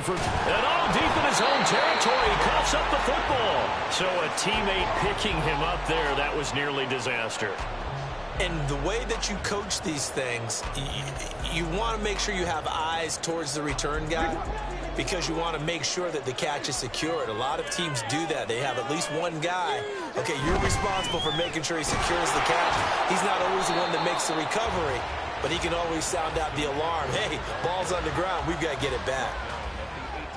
from... And all deep in his own territory, he coughs up the football. So a teammate picking him up there, that was nearly disaster. And the way that you coach these things, you want to make sure you have eyes towards the return guy because you want to make sure that the catch is secured. A lot of teams do that. They have at least one guy. Okay, you're responsible for making sure he secures the catch. He's not always the one that makes the recovery, but he can always sound out the alarm. Hey, ball's on the ground. We've got to get it back.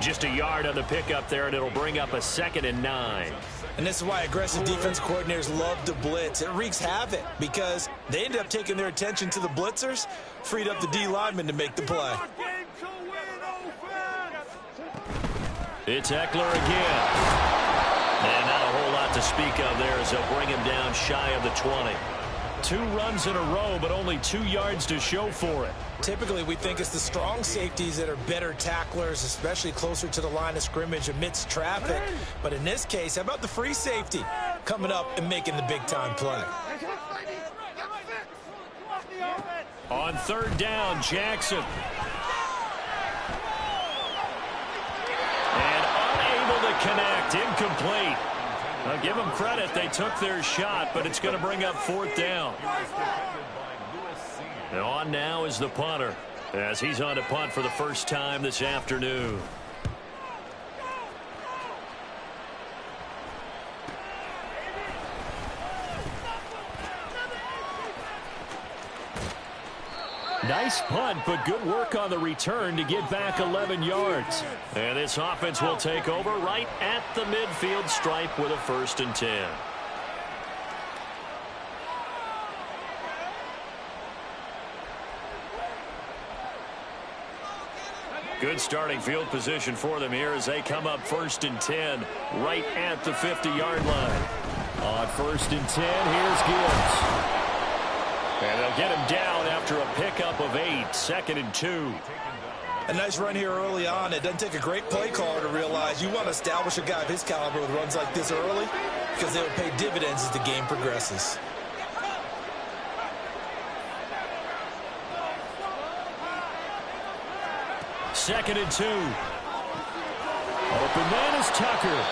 Just a yard on the pickup there, and it'll bring up a 2nd and 9. And this is why aggressive defense coordinators love to blitz. It wreaks havoc because they ended up taking their attention to the blitzers, freed up the D lineman to make the play. It's Ekeler again. And not a whole lot to speak of there as they'll bring him down shy of the 20. 2 runs in a row, but only 2 yards to show for it. Typically, we think it's the strong safeties that are better tacklers, especially closer to the line of scrimmage amidst traffic. But in this case, how about the free safety coming up and making the big-time play? On 3rd down, Jackson. And unable to connect, incomplete. I'll give them credit. They took their shot, but it's going to bring up 4th down. And on now is the punter as he's on to punt for the first time this afternoon. Nice punt, but good work on the return to get back 11 yards. And this offense will take over right at the midfield stripe with a 1st and 10. Good starting field position for them here as they come up 1st and 10 right at the 50-yard line. On 1st and 10, here's Gibbs. And they'll get him down after a pickup of 8, 2nd and 2. A nice run here early on. It doesn't take a great play caller to realize you want to establish a guy of his caliber with runs like this early because they will pay dividends as the game progresses. Second and 2. Open man is Tucker.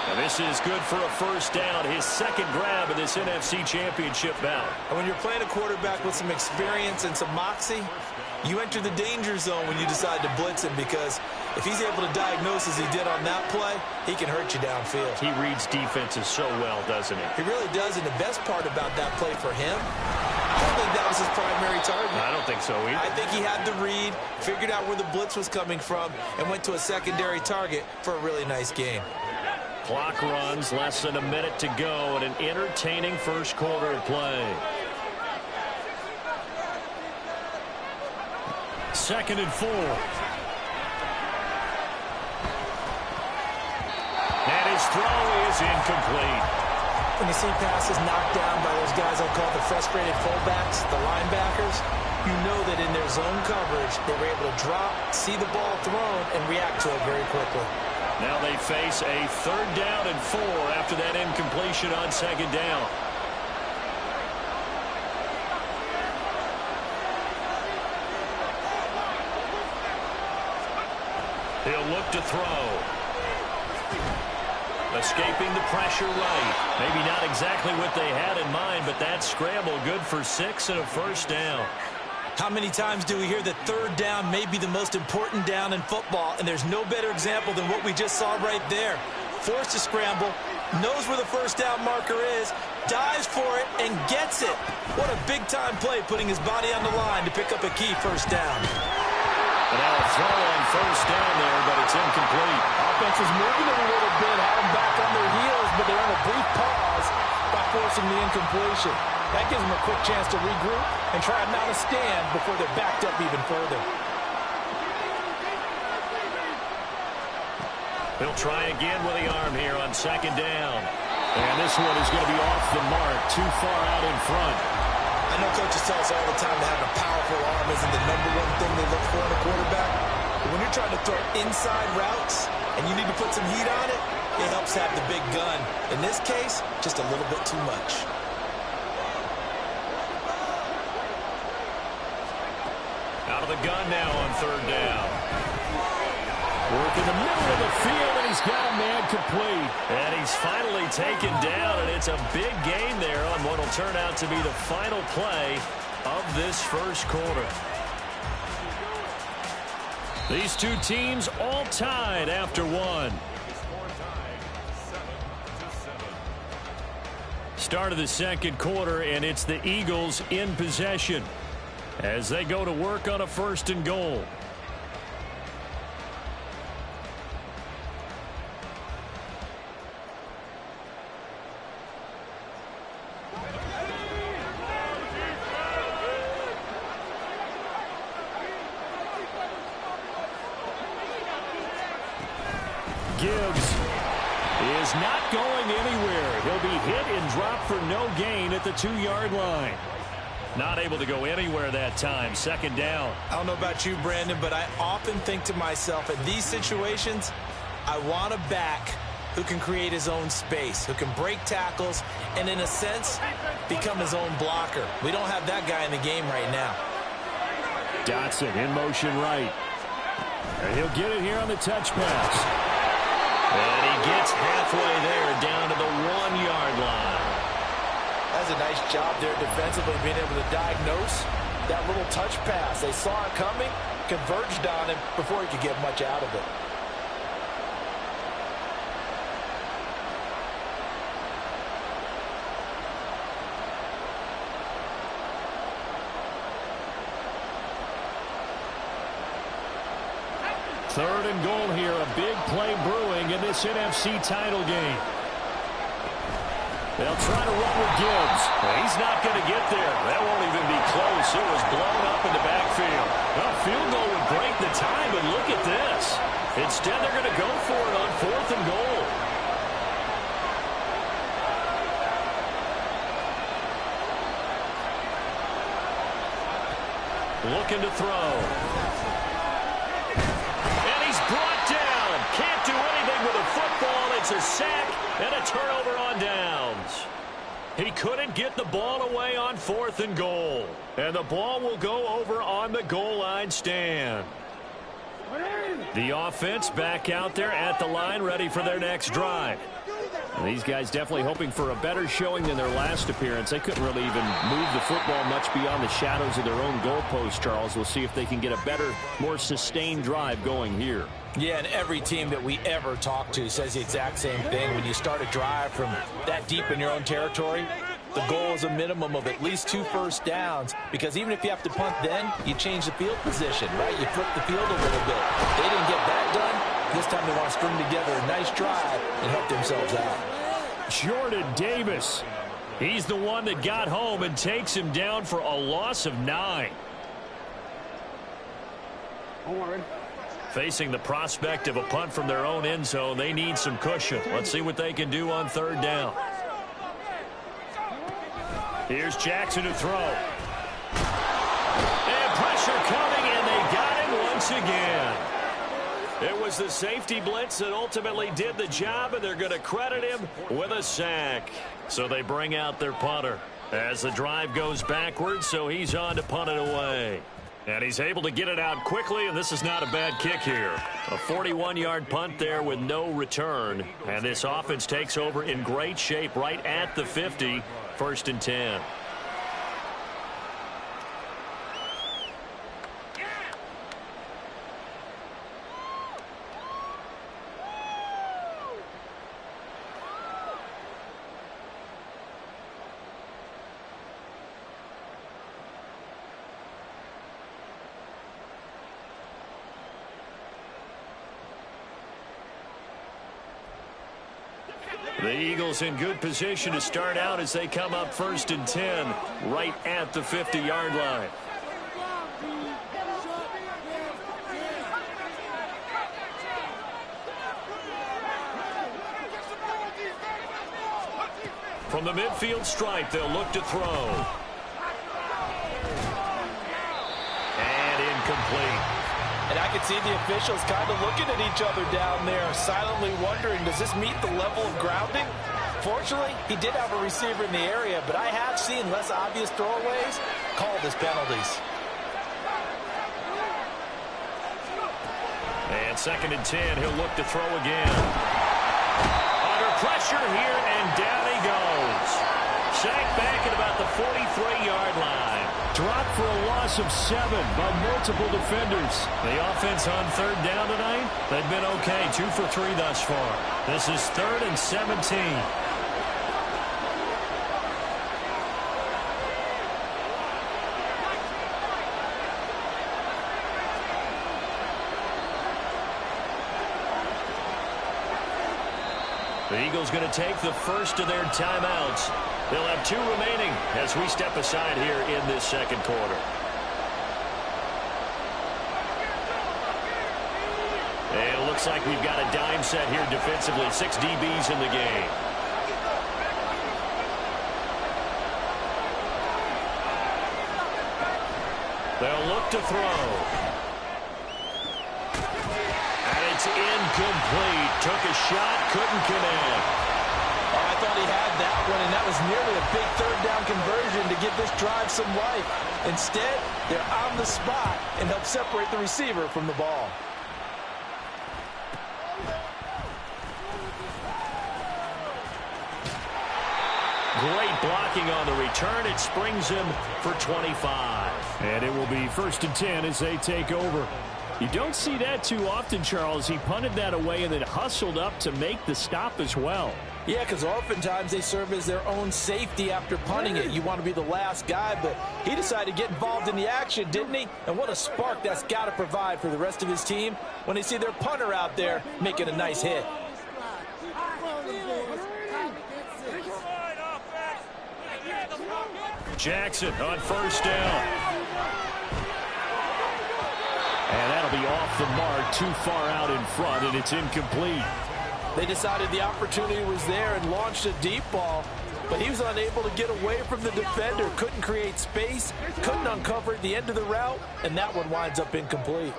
And this is good for a 1st down, his 2nd grab of this NFC Championship bout. And when you're playing a quarterback with some experience and some moxie, you enter the danger zone when you decide to blitz him because if he's able to diagnose as he did on that play, he can hurt you downfield. He reads defenses so well, doesn't he? He really does, and the best part about that play for him, I don't think that was his primary target. I don't think so either. I think he had the read, figured out where the blitz was coming from, and went to a secondary target for a really nice game. Clock runs, less than a minute to go, and an entertaining 1st quarter of play. 2nd and 4. And his throw is incomplete. When you see passes knocked down by those guys I'll call the frustrated fullbacks, the linebackers, you know that in their zone coverage, they were able to drop, see the ball thrown, and react to it very quickly. Now they face a 3rd down and 4 after that incompletion on 2nd down. He'll look to throw. Escaping the pressure right. Maybe not exactly what they had in mind, but that scramble good for 6 and a 1st down. How many times do we hear that 3rd down may be the most important down in football, and there's no better example than what we just saw right there. Forced to scramble, knows where the 1st down marker is, dives for it, and gets it. What a big-time play putting his body on the line to pick up a key 1st down. And now a throw on 1st down there, but it's incomplete. Offense is moving a little bit, have them back on their heels, but they're on a brief pause by forcing the incompletion. That gives them a quick chance to regroup and try and mount a stand before they're backed up even further. He'll try again with the arm here on 2nd down. And this one is going to be off the mark, too far out in front. I know coaches tell us all the time that having a powerful arm isn't the #1 thing they look for in a quarterback. But when you're trying to throw inside routes and you need to put some heat on it, it helps have the big gun. In this case, just a little bit too much. Out of the gun now on 3rd down. Work in the middle of the field, and he's got a man complete. And he's finally taken down, and it's a big gain there on what will turn out to be the final play of this first quarter. These two teams all tied after one. Start of the second quarter, and it's the Eagles in possession as they go to work on a 1st and goal. Gibbs is not going anywhere. He'll be hit and dropped for no gain at the 2-yard line. Not able to go anywhere that time. 2nd down. I don't know about you, Brandon, but I often think to myself, in these situations, I want a back who can create his own space, who can break tackles, and in a sense, become his own blocker. We don't have that guy in the game right now. Dotson in motion right. And he'll get it here on the touch pass. And he gets halfway there, down to the 1-yard line. That's a nice job there defensively, being able to diagnose that little touch pass. They saw it coming, converged on him before he could get much out of it. Third and goal here, a big play brewing in this NFC title game. They'll try to run with Gibbs. He's not going to get there. That won't even be close. It was blown up in the backfield. A field goal would break the tie, but look at this. Instead, they're going to go for it on 4th and goal. Looking to throw. And he's brought down. Can't do anything with a football. It's a sack and a turnover on downs. He couldn't get the ball away on 4th and goal. And the ball will go over on the goal line stand. The offense back out there at the line, ready for their next drive. And these guys definitely hoping for a better showing than their last appearance. They couldn't really even move the football much beyond the shadows of their own goalpost, Charles. We'll see if they can get a better, more sustained drive going here. Yeah, and every team that we ever talk to says the exact same thing. When you start a drive from that deep in your own territory, the goal is a minimum of at least 2 first downs, because even if you have to punt then, you change the field position, right? You flip the field a little bit. They didn't get that done. This time they want to string together a nice drive and help themselves out. Jordan Davis. He's the one that got home and takes him down for a loss of 9. Facing the prospect of a punt from their own end zone, they need some cushion. Let's see what they can do on 3rd down. Here's Jackson to throw. And pressure coming, and they got him once again. It was the safety blitz that ultimately did the job, and they're going to credit him with a sack. So they bring out their punter as the drive goes backwards, so he's on to punt it away. And he's able to get it out quickly, and this is not a bad kick here. A 41-yard punt there with no return. And this offense takes over in great shape right at the 50, 1st and 10. The Eagles in good position to start out as they come up 1st and 10 right at the 50-yard line. From the midfield stripe, they'll look to throw. And incomplete. And I could see the officials kind of looking at each other down there, silently wondering, does this meet the level of grounding? Fortunately, he did have a receiver in the area, but I have seen less obvious throwaways called as penalties. And 2nd and 10. He'll look to throw again. Under pressure here, and down he goes. Sacked back at about the 43-yard line. Dropped for a loss of 7 by multiple defenders. The offense on 3rd down tonight, they've been okay. 2 for 3 thus far. This is 3rd and 17. The Eagles going to take the first of their timeouts. They'll have 2 remaining as we step aside here in this 2nd quarter. And it looks like we've got a dime set here defensively. 6 DBs in the game. They'll look to throw. It's incomplete. Took a shot, couldn't connect. Oh, I thought he had that one, and that was nearly a big 3rd down conversion to give this drive some life. Instead, they're on the spot and help separate the receiver from the ball. Great blocking on the return. It springs him for 25. And it will be 1st and 10 as they take over. You don't see that too often, Charles. He punted that away and then hustled up to make the stop as well. Yeah, because oftentimes they serve as their own safety after punting it. You want to be the last guy, but he decided to get involved in the action, didn't he? And what a spark that's got to provide for the rest of his team when they see their punter out there making a nice hit. Jackson on 1st down. And that'll be off the mark, too far out in front, and it's incomplete. They decided the opportunity was there and launched a deep ball, but he was unable to get away from the defender, couldn't create space, couldn't uncover the end of the route, and that one winds up incomplete.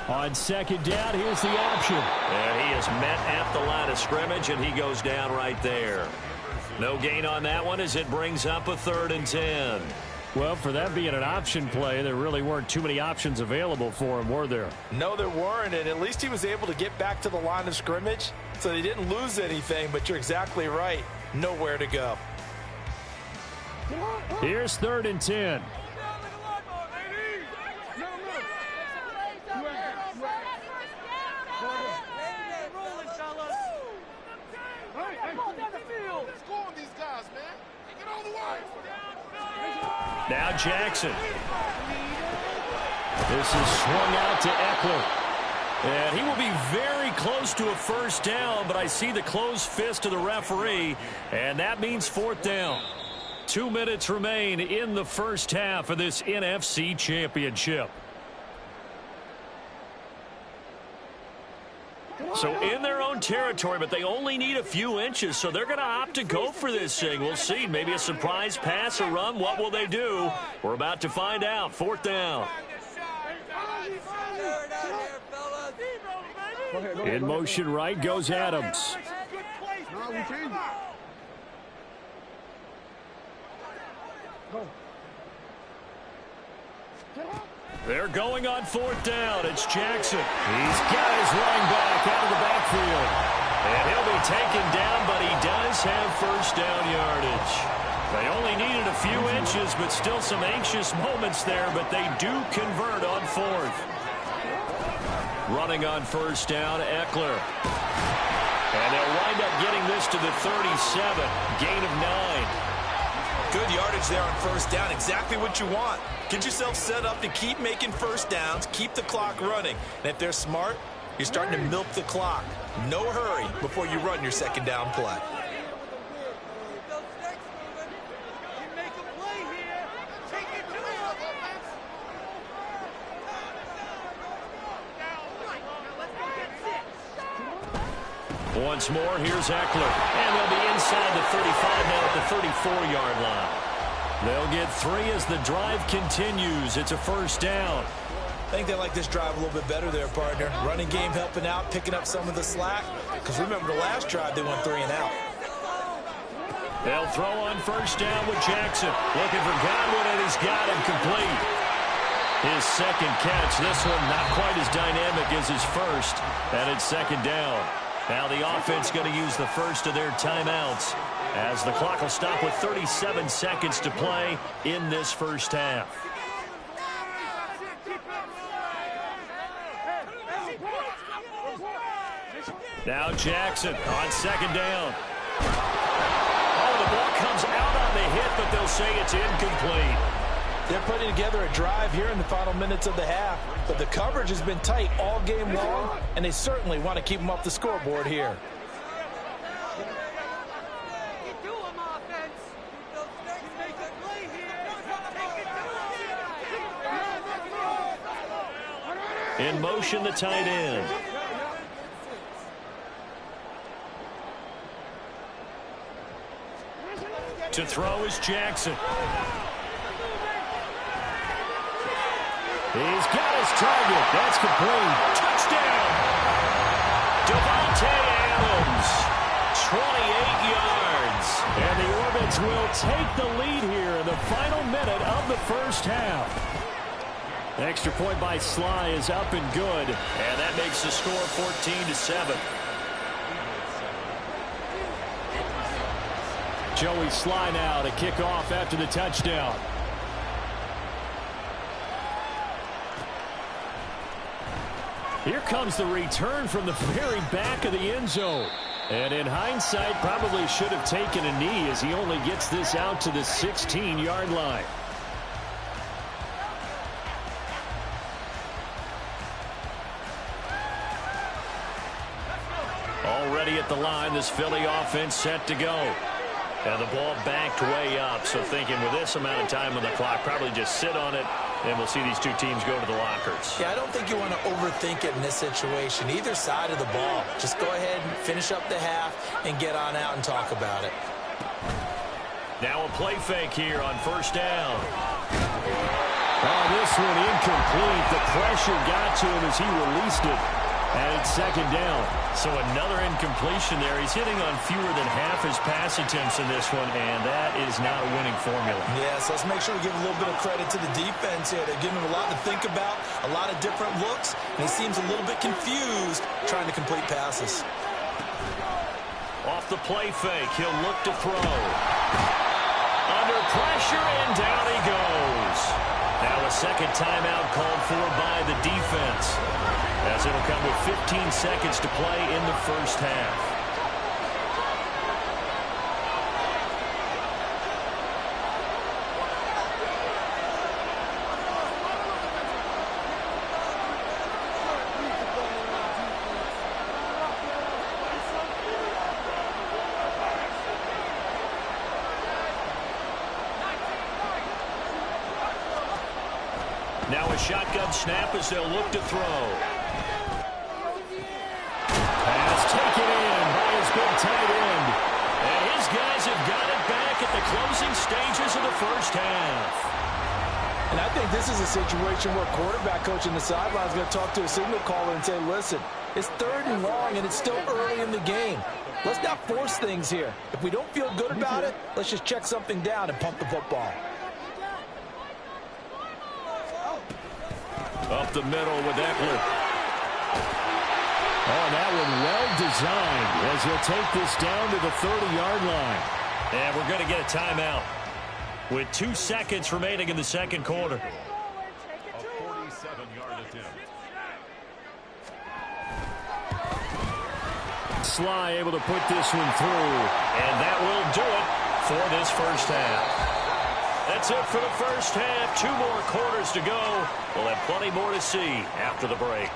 On 2nd down, here's the option. And he is met at the line of scrimmage, and he goes down right there. No gain on that one as it brings up a 3rd and 10. Well, for that being an option play, there really weren't too many options available for him, were there? No, there weren't, and at least he was able to get back to the line of scrimmage, so they didn't lose anything, but you're exactly right. Nowhere to go. Here's 3rd and 10. Now Jackson. This is swung out to Eckler. And he will be very close to a 1st down, but I see the closed fist of the referee, and that means 4th down. 2 minutes remain in the 1st half of this NFC Championship. So in their own territory, but they only need a few inches, so they're going to opt to go for this thing. We'll see. Maybe a surprise pass or run. What will they do? We're about to find out. 4th down. In motion right goes Adams. They're going on 4th down. It's Jackson. He's got his running back out of the backfield. And he'll be taken down, but he does have 1st down yardage. They only needed a few inches, but still some anxious moments there, but they do convert on 4th. Running on 1st down, Eckler. And they'll wind up getting this to the 37. Gain of 9. Good yardage there on 1st down. Exactly what you want. Get yourself set up to keep making 1st downs, keep the clock running. And if they're smart, you're starting to milk the clock. No hurry before you run your 2nd down play. Once more, here's Eckler. And they'll be inside the 35 now at the 34-yard line. They'll get 3 as the drive continues. It's a 1st down. I think they like this drive a little bit better there, partner. Running game helping out, picking up some of the slack. Because remember the last drive, they went 3 and out. They'll throw on 1st down with Jackson. Looking for Godwin, and he's got him complete. His second catch. This one not quite as dynamic as his first. And it's second down. Now the offense going to use the first of their timeouts as the clock will stop with 37 seconds to play in this first half. Now Jackson on second down. Oh, the ball comes out on the hit, but they'll say it's incomplete. They're putting together a drive here in the final minutes of the half, but the coverage has been tight all game long, and they certainly want to keep them off the scoreboard here. In motion, the tight end. To throw is Jackson. He's got his target. That's complete. Touchdown. Davante Adams. 28 yards. And the Orbits will take the lead here in the final minute of the first half. Extra point by Sly is up and good. And that makes the score 14-7. Joey Sly now to kick off after the touchdown. Here comes the return from the very back of the end zone. And in hindsight, probably should have taken a knee as he only gets this out to the 16-yard line. Already at the line, this Philly offense set to go. And the ball backed way up, so thinking with this amount of time on the clock, probably just sit on it, and we'll see these two teams go to the lockers. Yeah, I don't think you want to overthink it in this situation. Either side of the ball. Just go ahead and finish up the half and get on out and talk about it. Now a play fake here on first down. Oh, this one incomplete. The pressure got to him as he released it. And it's second down. So another incompletion there. He's hitting on fewer than half his pass attempts in this one, and that is not a winning formula. Yes, let's make sure we give a little bit of credit to the defense here. They're giving him a lot to think about, a lot of different looks, and he seems a little bit confused trying to complete passes. Off the play fake, he'll look to throw. Under pressure, and down he goes. Now a second timeout called for by the defense, as it'll come with 15 seconds to play in the first half. Now a shotgun snap as they'll look to throw. Pass taken in by his big tight end. And his guys have got it back at the closing stages of the first half. And I think this is a situation where quarterback coach in the sideline is going to talk to a signal caller and say, listen, it's 3rd and long and it's still early in the game. Let's not force things here. If we don't feel good about it, let's just check something down and pump the football. Up the middle with Eckler. Oh, that one well designed as he'll take this down to the 30-yard line. And we're going to get a timeout with 2 seconds remaining in the second quarter. A 47-yard attempt. Sly able to put this one through. And that will do it for this first half. That's it for the first half. 2 more quarters to go. We'll have plenty more to see after the break.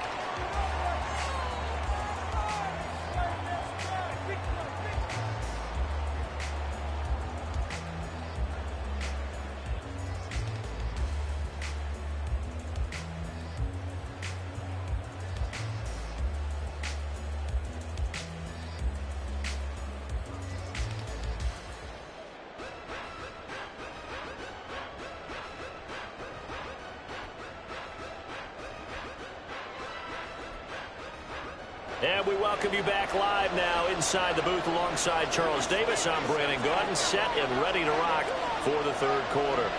And we welcome you back live now inside the booth alongside Charles Davis. I'm Brandon Gaudin, set and ready to rock for the third quarter.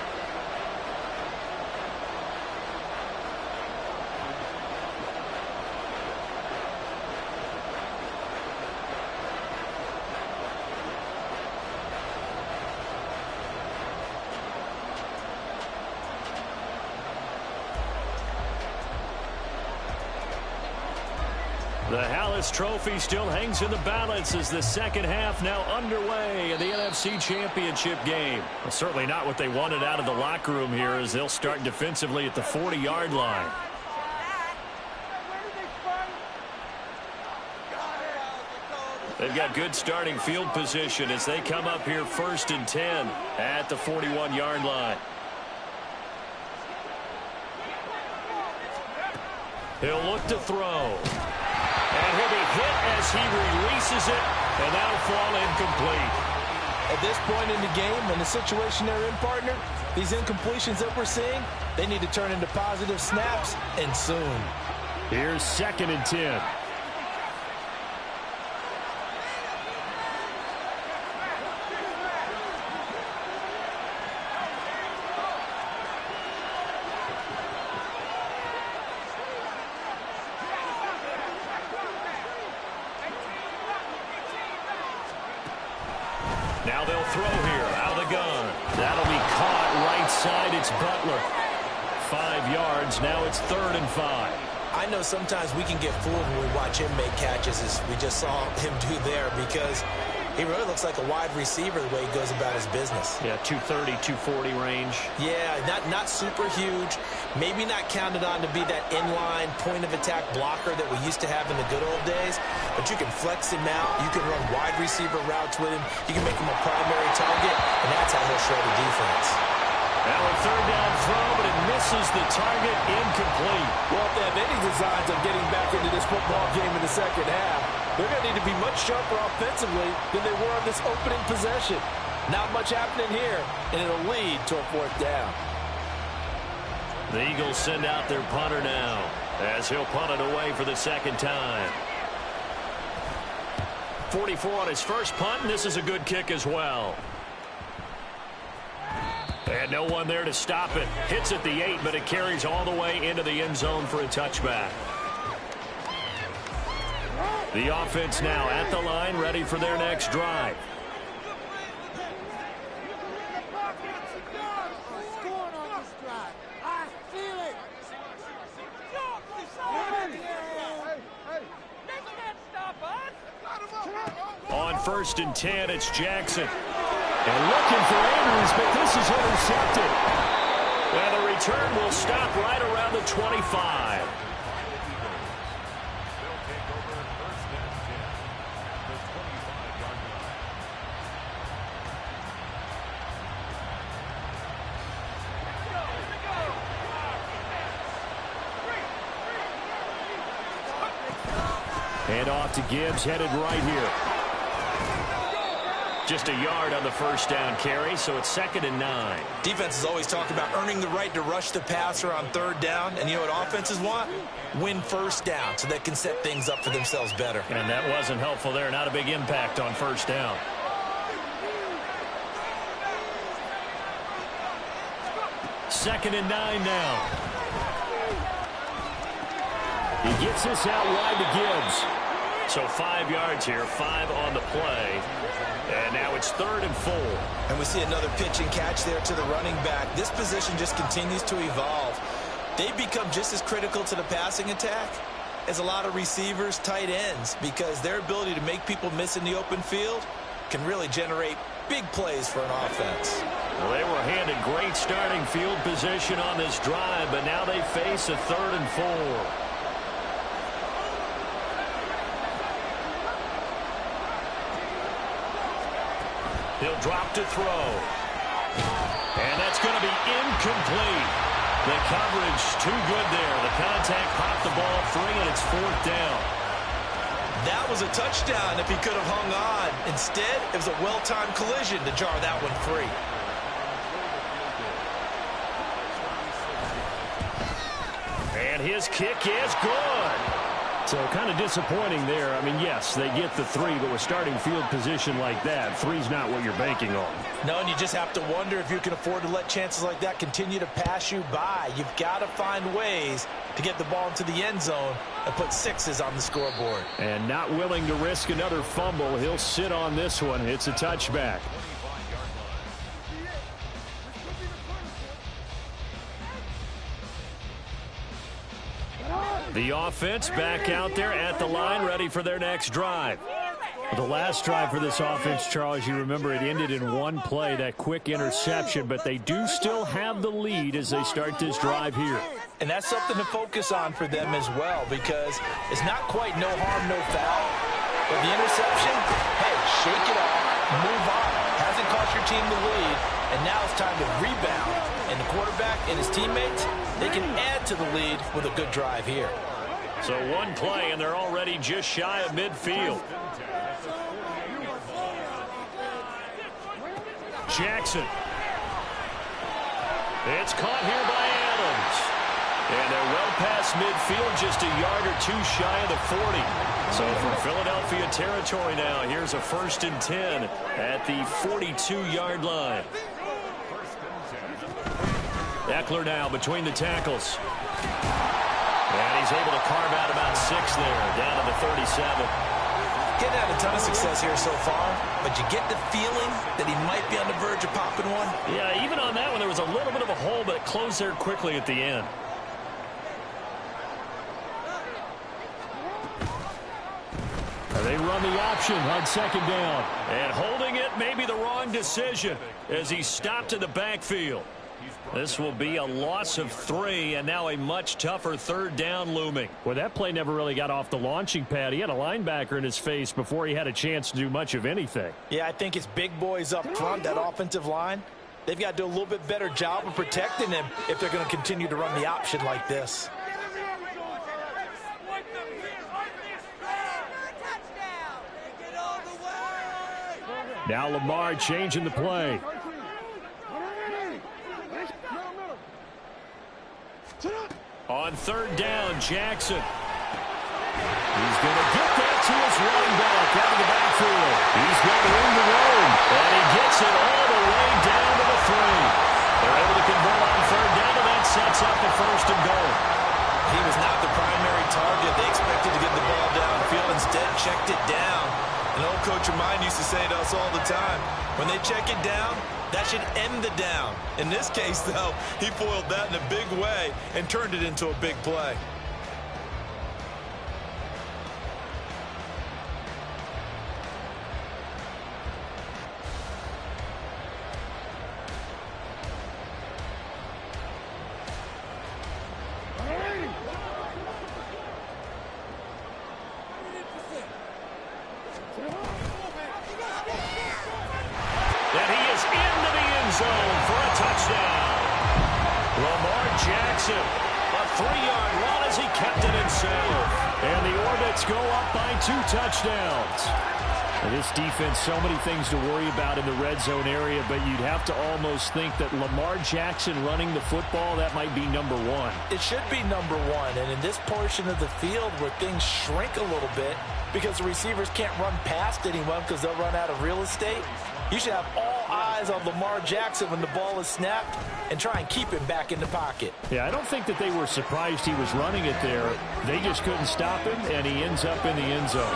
The Hallis Trophy still hangs in the balance as the second half now underway in the NFC Championship game. Well, certainly not what they wanted out of the locker room here as they'll start defensively at the 40-yard line. They've got good starting field position as they come up here 1st and 10 at the 41-yard line. He'll look to throw. And he'll be hit as he releases it, and that'll fall incomplete. At this point in the game, in the situation they're in, partner, these incompletions that we're seeing, they need to turn into positive snaps, and soon. Here's 2nd and 10. Now they'll throw here out of the gun. That'll be caught right side. It's Butler. 5 yards. Now it's 3rd and 5. I know sometimes we can get fooled when we watch him make catches, as we just saw him do there, because he really looks like a wide receiver the way he goes about his business. Yeah, 230, 240 range. Yeah, not super huge. Maybe not counted on to be that inline point-of-attack blocker that we used to have in the good old days. But you can flex him out. You can run wide receiver routes with him. You can make him a primary target, and that's how he'll shred a defense. Now a 3rd down throw, but it misses the target, incomplete. Well, if they have any designs of getting back into this football game in the second half, they're going to need to be much sharper offensively than they were on this opening possession. Not much happening here, and it'll lead to a 4th down. The Eagles send out their punter now as he'll punt it away for the 2nd time. 44 on his first punt, and this is a good kick as well. And no one there to stop it. Hits at the 8, but it carries all the way into the end zone for a touchback. The offense now at the line, ready for their next drive. On 1st and 10, it's Jackson. And looking for Andrews, but this is intercepted. And the return will stop right around the 25. And off to Gibbs, headed right here. Just a yard on the 1st down carry, so it's 2nd and 9. Defenses always talk about earning the right to rush the passer on 3rd down, and you know what offenses want? Win 1st down so they can set things up for themselves better. And that wasn't helpful there. Not a big impact on 1st down. Second and 9 now. He gets this out wide to Gibbs. So 5 yards here, 5 on the play. And now it's 3rd and 4. And we see another pitch and catch there to the running back. This position just continues to evolve. They become just as critical to the passing attack as a lot of receivers, tight ends, because their ability to make people miss in the open field can really generate big plays for an offense. Well, they were handed great starting field position on this drive, but now they face a 3rd and 4. He'll drop to throw. And that's going to be incomplete. The coverage too good there. The contact popped the ball free, and it's 4th down. That was a touchdown if he could have hung on. Instead, it was a well-timed collision to jar that one free. And his kick is good. So kind of disappointing there. I mean, yes, they get the 3, but with starting field position like that, 3's not what you're banking on. No, and you just have to wonder if you can afford to let chances like that continue to pass you by. You've got to find ways to get the ball into the end zone and put 6s on the scoreboard. And not willing to risk another fumble. He'll sit on this one. It's a touchback. The offense back out there at the line, ready for their next drive. The last drive for this offense, Charles, you remember it ended in one play, that quick interception, but they do still have the lead as they start this drive here. And that's something to focus on for them as well, because it's not quite no harm, no foul. But the interception, hey, shake it off, move on. Hasn't cost your team the lead, and now it's time to rebound. And the quarterback and his teammates, they can add to the lead with a good drive here. So one play, and they're already just shy of midfield. Jackson. It's caught here by Adams. And they're well past midfield, just a yard or two shy of the 40. So from Philadelphia territory now, here's a 1st and 10 at the 42-yard line. Eckler now between the tackles. And he's able to carve out about 6 there, down to the 37. Getting had a ton of success here so far, but you get the feeling that he might be on the verge of popping one. Yeah, even on that one, there was a little bit of a hole, but it closed there quickly at the end. They run the option on 2nd down. And holding it may be the wrong decision as he stopped in the backfield. This will be a loss of 3, and now a much tougher 3rd down looming. Well, that play never really got off the launching pad. He had a linebacker in his face before he had a chance to do much of anything. Yeah, I think it's big boys up front, that offensive line. They've got to do a little bit better job of protecting him if they're going to continue to run the option like this. Now Lamar changing the play. On 3rd down, Jackson. He's going to get that to his running back out of the backfield. He's got room to roam, and he gets it all the way down to the 3. They're able to convert on 3rd down, and that sets up the 1st and goal. He was not the primary target. They expected to get the ball downfield. Instead, checked it down. An old coach of mine used to say to us all the time, when they check it down, that should end the down. In this case, though, he foiled that in a big way and turned it into a big play. Touchdowns. And this defense, so many things to worry about in the red zone area, but you'd have to almost think that Lamar Jackson running the football, that might be number 1. It should be number 1, and in this portion of the field where things shrink a little bit because the receivers can't run past anyone because they'll run out of real estate, you should have all eyes on Lamar Jackson when the ball is snapped and try and keep him back in the pocket. Yeah, I don't think that they were surprised he was running it there. They just couldn't stop him, and he ends up in the end zone.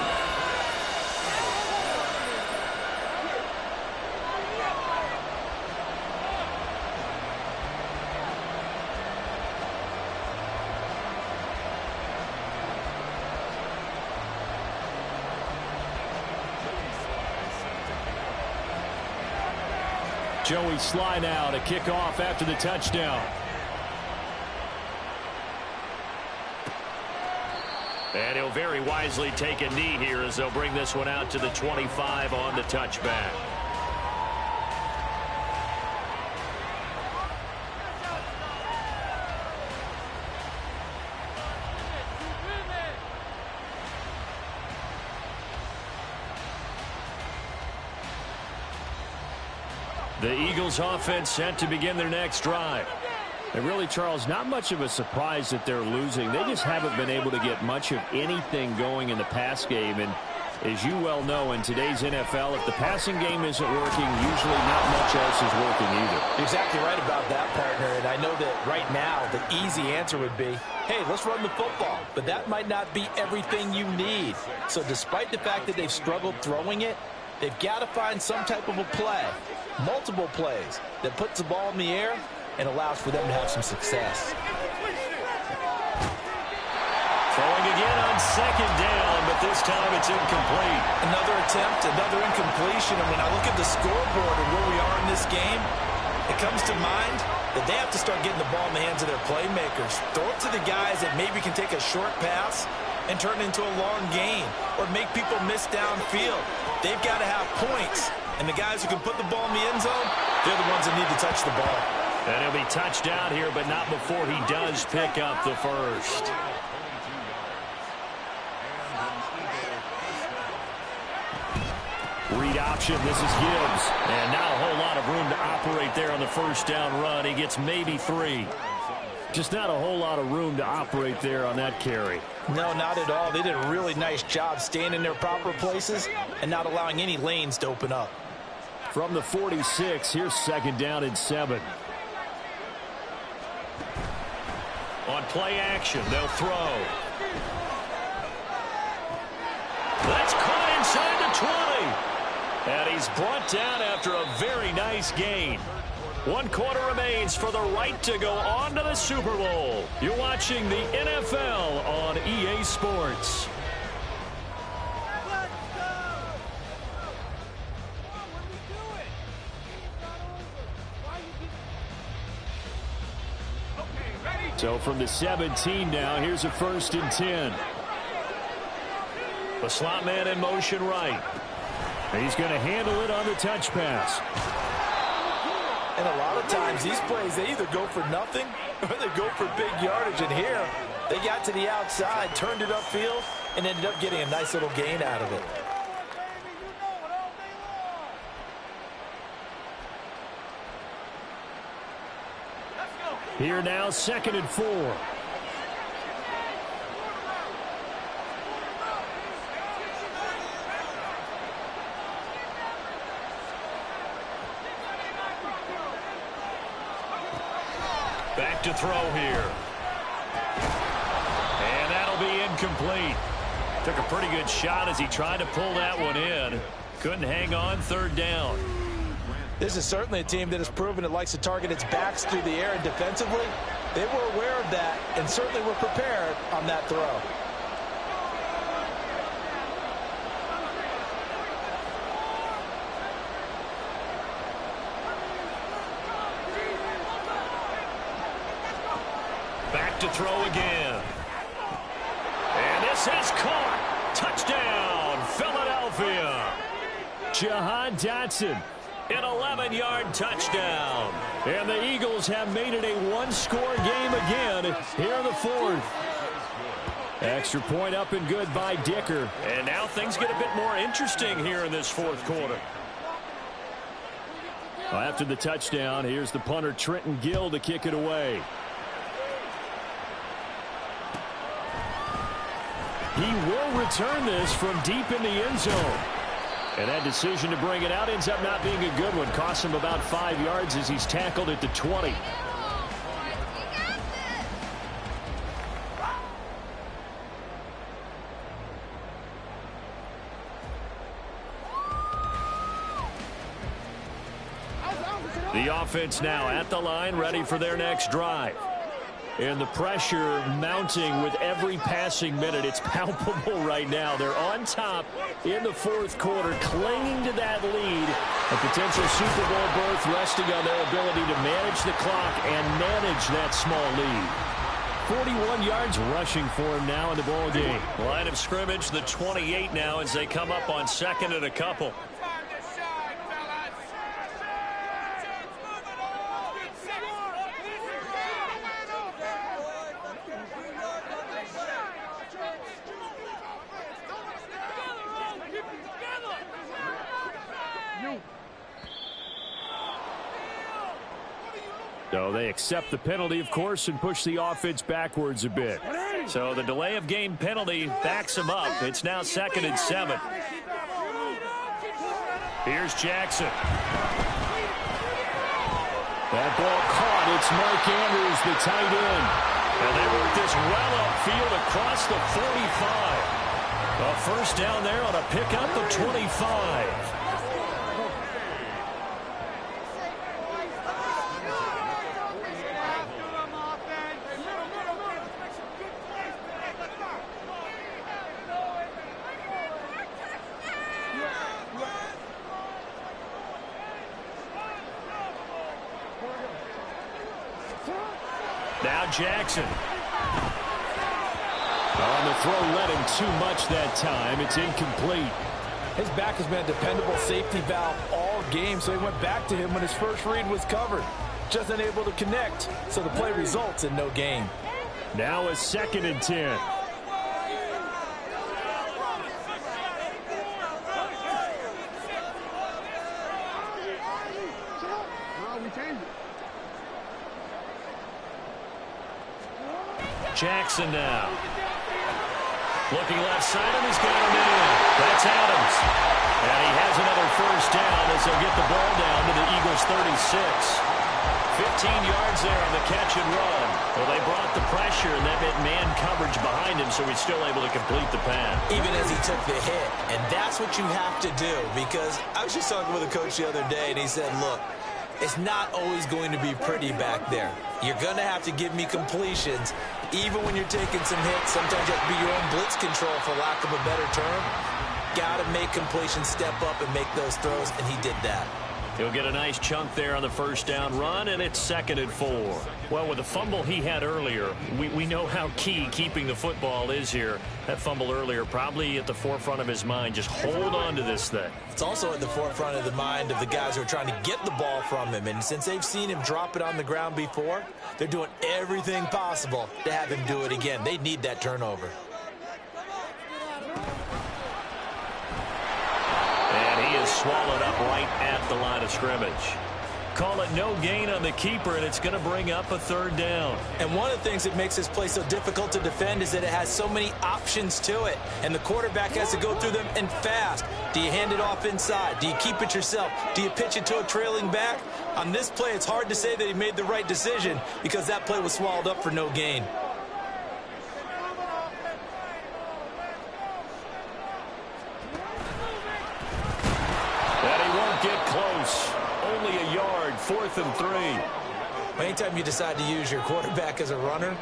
Joey Sly now to kick off after the touchdown. And he'll very wisely take a knee here as they'll bring this one out to the 25 on the touchback. The Eagles offense set to begin their next drive. And really, Charles, not much of a surprise that they're losing. They just haven't been able to get much of anything going in the pass game. And as you well know, in today's NFL, if the passing game isn't working, usually not much else is working either. You're exactly right about that, partner. And I know that right now the easy answer would be, hey, let's run the football. But that might not be everything you need. So despite the fact that they've struggled throwing it, they've got to find some type of a play, multiple plays, that puts the ball in the air and allows for them to have some success. second down, but this time it's incomplete. Another attempt, another incompletion. And when I look at the scoreboard and where we are in this game, it comes to mind that they have to start getting the ball in the hands of their playmakers. Throw it to the guys that maybe can take a short pass and turn it into a long gain or make people miss downfield. They've got to have points. And the guys who can put the ball in the end zone, they're the ones that need to touch the ball. And he'll be touched out here, but not before he does pick up the first. Read option, this is Gibbs. And not a whole lot of room to operate there on the first down run. He gets maybe 3. Just not a whole lot of room to operate there on that carry. No, not at all. They did a really nice job staying in their proper places and not allowing any lanes to open up. From the 46, here's second down and 7. On play action, they'll throw. That's caught inside the 20. And he's brought down after a very nice gain. 1 quarter remains for the right to go on to the Super Bowl. You're watching the NFL on EA Sports. So from the 17 now, here's a 1st and 10. The slot man in motion right. He's going to handle it on the touch pass. And a lot of times these plays, they either go for nothing or they go for big yardage. And here, they got to the outside, turned it upfield, and ended up getting a nice little gain out of it. Here now, 2nd and 4. Back to throw here. And that'll be incomplete. Took a pretty good shot as he tried to pull that one in. Couldn't hang on, 3rd down. This is certainly a team that has proven it likes to target its backs through the air, and defensively, they were aware of that and certainly were prepared on that throw. Back to throw again. And this is caught. Touchdown, Philadelphia. Jahan Dotson. An 11-yard touchdown. And the Eagles have made it a 1-score game again here in the 4th. Extra point up and good by Dicker. And now things get a bit more interesting here in this 4th quarter. Well, after the touchdown, here's the punter Trenton Gill to kick it away. He will return this from deep in the end zone. And that decision to bring it out ends up not being a good one. Costs him about 5 yards as he's tackled at the 20. The offense now at the line, ready for their next drive. And the pressure mounting with every passing minute. It's palpable right now. They're on top in the 4th quarter, clinging to that lead. A potential Super Bowl berth resting on their ability to manage the clock and manage that small lead. 41 yards rushing for him now in the ball game. Line of scrimmage, the 28 now as they come up on 2nd and a couple. So they accept the penalty, of course, and push the offense backwards a bit. So the delay of game penalty backs him up. It's now 2nd and 7. Here's Jackson. That ball caught. It's Mark Andrews, the tight end. And they work this well upfield across the 45. A first down there on a pickup of 25. now Jackson. On the throw, led him too much that time. It's incomplete. His back has been a dependable safety valve all game, so he went back to him when his first read was covered. Just unable to connect, so the play results in no gain. Now a 2nd and 10. Jackson now. Looking left side, and he's got him in. That's Adams. And he has another first down as he'll get the ball down to the Eagles' 36. 15 yards there on the catch and run. Well, they brought the pressure, and that meant man coverage behind him, so he's still able to complete the pass. Even as he took the hit. And that's what you have to do, because I was just talking with a coach the other day, and he said, look, it's not always going to be pretty back there. You're going to have to give me completions, even when you're taking some hits. Sometimes you have to be your own blitz control, for lack of a better term. Got to make completions, step up, and make those throws, and he did that. He'll get a nice chunk there on the first down run, and it's 2nd and 4. Well, with the fumble he had earlier, we know how key keeping the football is here. That fumble earlier probably at the forefront of his mind. Just hold on to this thing. It's also at the forefront of the mind of the guys who are trying to get the ball from him. And since they've seen him drop it on the ground before, they're doing everything possible to have him do it again. They need that turnover. And he is swallowed up right at the line of scrimmage. Call it no gain on the keeper, and it's going to bring up a 3rd down. And one of the things that makes this play so difficult to defend is that it has so many options to it. And the quarterback has to go through them and fast. Do you hand it off inside? Do you keep it yourself? Do you pitch it to a trailing back? On this play, it's hard to say that he made the right decision, because that play was swallowed up for no gain. And he won't get close. Only a yard, 4th and 3. Anytime you decide to use your quarterback as a runner,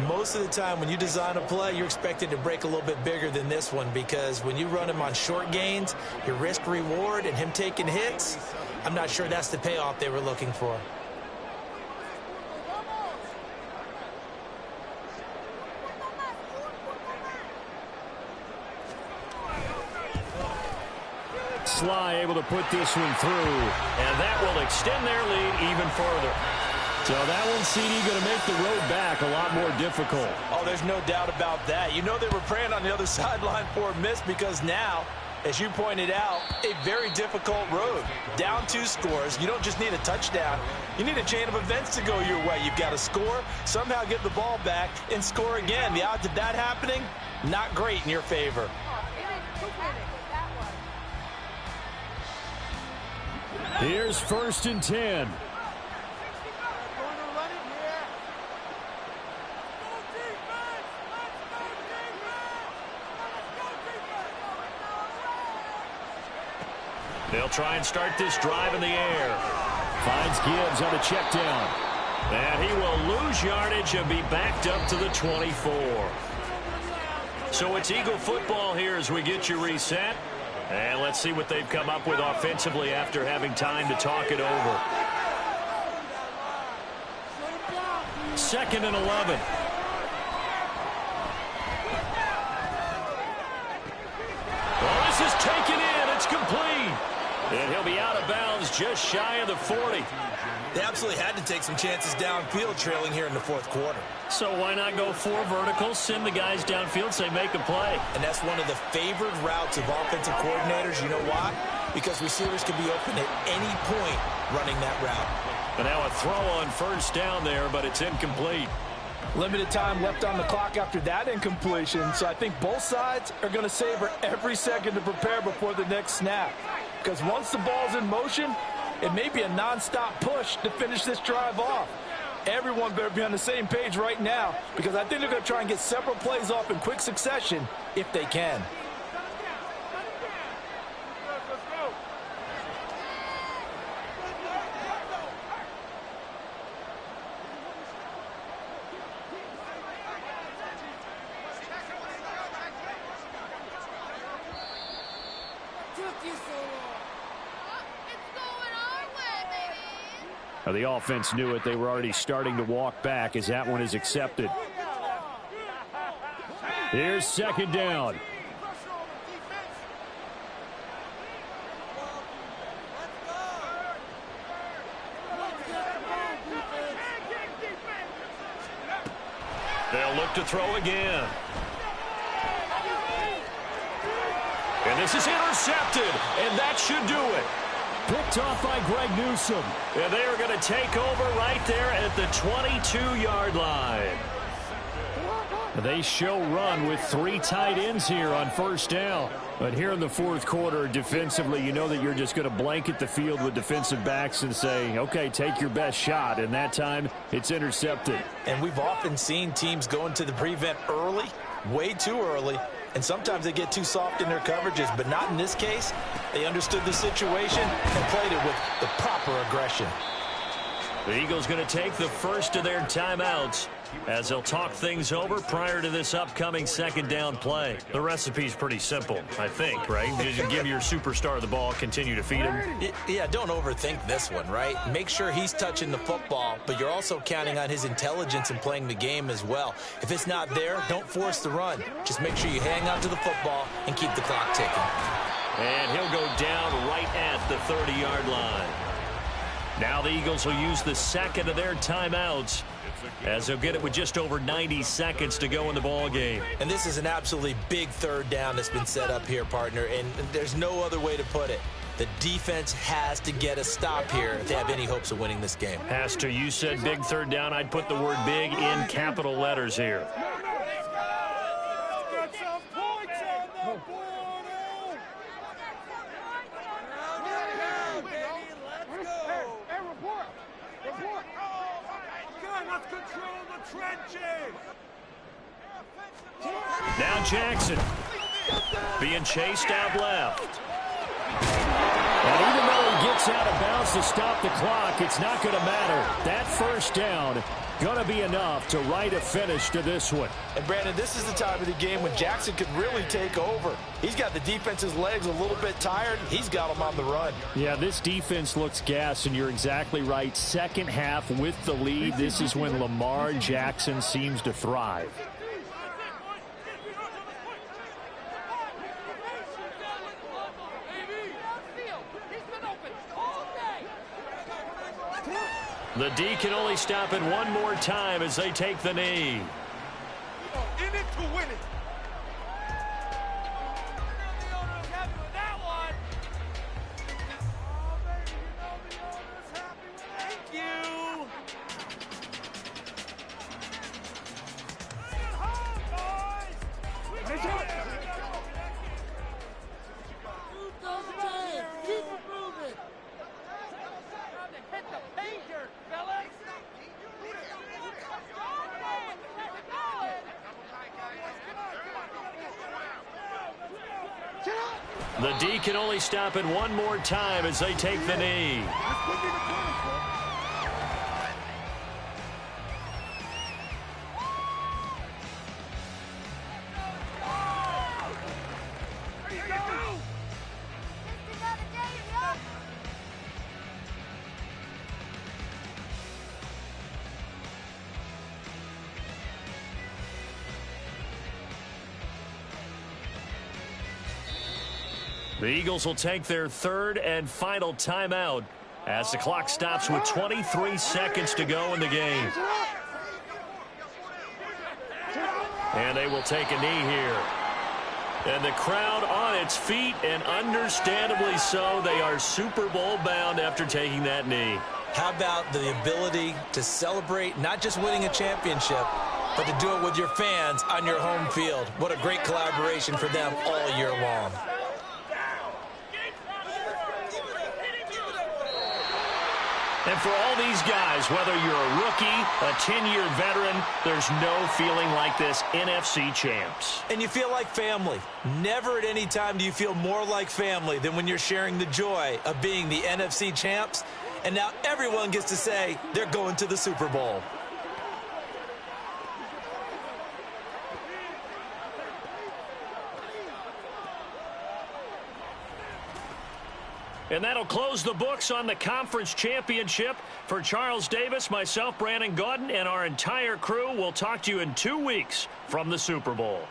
most of the time when you design a play, you're expected to break a little bit bigger than this one, because when you run him on short gains, your risk reward and him taking hits, I'm not sure that's the payoff they were looking for. Sly able to put this one through, and that will extend their lead even further. So that one, CD, going to make the road back a lot more difficult. Oh, there's no doubt about that. You know they were praying on the other sideline for a miss, because now, as you pointed out, a very difficult road. Down 2 scores. You don't just need a touchdown. You need a chain of events to go your way. You've got to score, somehow get the ball back, and score again. The odds of that happening, not great in your favor. Here's 1st and 10. They'll try and start this drive in the air. Finds Gibbs on the check down. And he will lose yardage and be backed up to the 24. So it's Eagle football here as we get you reset. And let's see what they've come up with offensively after having time to talk it over. 2nd and 11. Well, this is taken in. It's complete. And he'll be out of bounds just shy of the 40. They absolutely had to take some chances downfield trailing here in the 4th quarter. So why not go 4 verticals, send the guys downfield, say make a play. And that's one of the favored routes of offensive coordinators. You know why? Because receivers can be open at any point running that route. But now a throw on 1st down there, but it's incomplete. Limited time left on the clock after that incompletion, so I think both sides are going to savor every second to prepare before the next snap. Because once the ball's in motion, it may be a non-stop push to finish this drive off. Everyone better be on the same page right now, because I think they're going to try and get several plays off in quick succession if they can. The offense knew it. They were already starting to walk back as that one is accepted. Here's second down. They'll look to throw again. And this is intercepted, and that should do it. Picked off by Greg Newsome. And they are going to take over right there at the 22-yard line. They show run with 3 tight ends here on first down. But here in the fourth quarter, defensively, you know that you're just going to blanket the field with defensive backs and say, okay, take your best shot. And that time, it's intercepted. And we've often seen teams go into the prevent early, way too early, and sometimes they get too soft in their coverages, but not in this case. They understood the situation and played it with the proper aggression. The Eagles going to take the first of their timeouts as they'll talk things over prior to this upcoming second down play. The recipe's pretty simple, I think, right? You just give your superstar the ball, continue to feed him. Yeah, don't overthink this one, right? Make sure he's touching the football, but you're also counting on his intelligence in playing the game as well. If it's not there, don't force the run. Just make sure you hang on to the football and keep the clock ticking. And he'll go down right at the 30-yard line. Now the Eagles will use the second of their timeouts as they'll get it with just over 90 seconds to go in the ball game. And this is an absolutely big third down that's been set up here, partner, and there's no other way to put it. The defense has to get a stop here if they have any hopes of winning this game. Pastor, you said big third down. I'd put the word big in capital letters here. Now Jackson being chased out left. And even though he gets out of bounds to stop the clock, it's not going to matter. That first down going to be enough to write a finish to this one. And, Brandon, this is the time of the game when Jackson could really take over. He's got the defense's legs a little bit tired. He's got them on the run. Yeah, this defense looks gassed, and you're exactly right. Second half with the lead, this is when Lamar Jackson seems to thrive. The D can only stop it one more time as they take the knee. In it to win it. Thank you. Keep it moving. Hit the pager, fellas. The D can only stop it one more time as they take the knee. The Eagles will take their third and final timeout as the clock stops with 23 seconds to go in the game. And they will take a knee here. And the crowd on its feet, and understandably so. They are Super Bowl bound after taking that knee. How about the ability to celebrate not just winning a championship, but to do it with your fans on your home field? What a great collaboration for them all year long. And for all these guys, whether you're a rookie, a 10-year veteran, there's no feeling like this NFC champs. And you feel like family. Never at any time do you feel more like family than when you're sharing the joy of being the NFC champs. And now everyone gets to say they're going to the Super Bowl. And that'll close the books on the conference championship. For Charles Davis, myself, Brandon Gaudin, and our entire crew, we'll talk to you in 2 weeks from the Super Bowl.